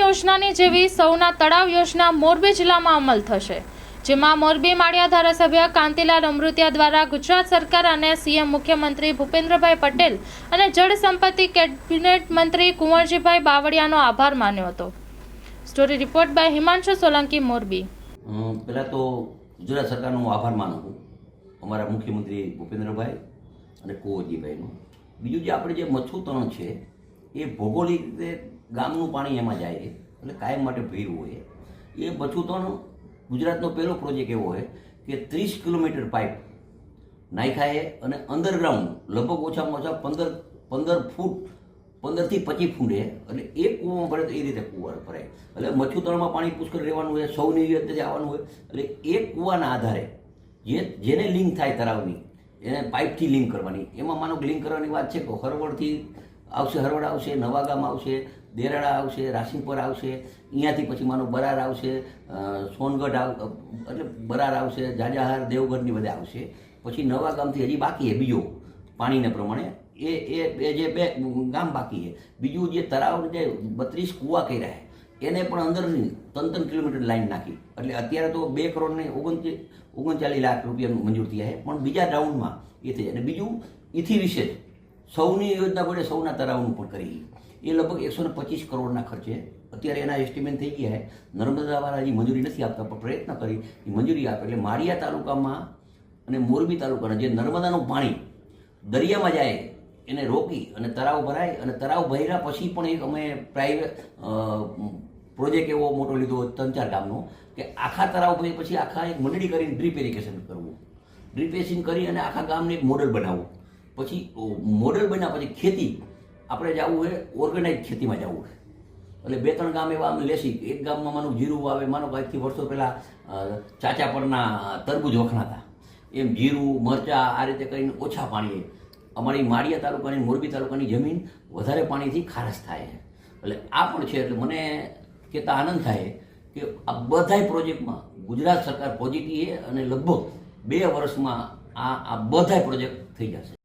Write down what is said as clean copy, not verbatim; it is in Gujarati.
યોજનાની જેવી સૌના તળાવ યોજના મોરબી જિલ્લામાં અમલ થશે, જેમાં મોરબી માળિયા ધારાસભ્ય કાંતિલાલ અમૃતિયા દ્વારા ગુજરાત સરકાર અને સીએમ મુખ્યમંત્રી ભૂપેન્દ્રભાઈ પટેલ અને જળ સંપત્તિ કેબિનેટ મંત્રી કુંવરજીભાઈ બાવળિયાનો આભાર માન્યો હતો. Story report by Himanshu Solanki, Morbi. પહેલાં તો ગુજરાત સરકારનો હું આભાર માનું છું, અમારા મુખ્યમંત્રી ભૂપેન્દ્રભાઈ અને કુંવરજીભાઈનો. બીજું જે આપણે જે મચ્છુ તણ છે એ ભૌગોલિક રીતે ગામનું પાણી એમાં જાય છે, એટલે કાયમ માટે ભર્યું હોય. એ મચ્છુ તણ ગુજરાતનો પહેલો પ્રોજેક્ટ એવો હોય કે 30 કિલોમીટર પાઇપ નાખ્યા અને અંડરગ્રાઉન્ડ લગભગ ઓછામાં ઓછા 15 ફૂટ 15 થી 25 ફૂટ એટલે એક કૂવામાં ભરે તો એ રીતે કૂવા ભરાય. એટલે મચ્છુ તળમાં પાણી પુષ્કળ રહેવાનું હોય, સૌની રીતે આવવાનું હોય. એટલે એક કૂવાના આધારે જેને લિંક થાય તળાવની એને પાઇપથી લિંક કરવાની. એમાં માનો લિંક કરવાની વાત છે કે હરવડથી આવશે, હરવડ આવશે, નવાગામ આવશે, દેરાળા આવશે, રાસીપર આવશે, અહીંયાથી પછી માનો બરાર આવશે, સોનગઢ એટલે બરાર આવશે, જાજાહાર, દેવગઢની બધા આવશે. પછી નવાગામથી હજી બાકી છે બીજો પાણીને પ્રમાણે એ જે બે ગામ બાકી છે. બીજું જે તળાવ જે 32 કૂવા કર્યા છે એને પણ અંદરની 3 કિલોમીટર લાઈન નાખી. એટલે અત્યારે તો 2 કરોડ ને 39 લાખ રૂપિયાનું મંજૂર થયા છે, પણ બીજા રાઉન્ડમાં એ થઈ જાય. અને બીજું એથી વિશે સૌની યોજના વડે સૌના તળાવનું પણ કરી, એ લગભગ 125 કરોડના ખર્ચે અત્યારે એના એસ્ટિમેટ થઈ ગયા છે. નર્મદાવાળા હજી મંજૂરી નથી આપતા, પણ પ્રયત્ન કરી એ મંજૂરી આપે. એટલે માળિયા તાલુકામાં અને મોરબી તાલુકાના જે નર્મદાનું પાણી દરિયામાં જાય એને રોકી અને તળાવ ભરાય. અને તળાવ ભર્યા પછી પણ એક અમે પ્રાઇવેટ પ્રોજેક્ટ એવો મોટો લીધો 3-4 ગામનો કે આખા તળાવ ભરી પછી આખા એક મંડળી કરીને ડ્રીપ ઇરિગેશન કરવું. ડ્રીપ ઇરિગેશન કરી અને આખા ગામને એક મોડલ બનાવવું. પછી મોડલ બન્યા પછી ખેતી આપણે જવું હોય ઓર્ગેનાઇઝ ખેતીમાં જવું હોય. એટલે 2-3 ગામ એવા અમે લેશી. એક ગામમાં માનું જીરું વાવે, માનો કે આજથી વર્ષો પહેલાં ચાચા પરના તરબૂજ વખણાતા, એમ જીરું મરચાં આ રીતે કરીને ઓછા પાણીએ. અમારી માળિયા તાલુકાની મોરબી તાલુકાની જમીન વધારે પાણીથી ખારશ થાય. એટલે આ પણ છે. એટલે મને કહેતા આનંદ થાય કે આ બધાય પ્રોજેક્ટમાં ગુજરાત સરકાર પોઝિટિવ છે અને લગભગ 2 વર્ષમાં આ બધાય પ્રોજેક્ટ થઈ જશે.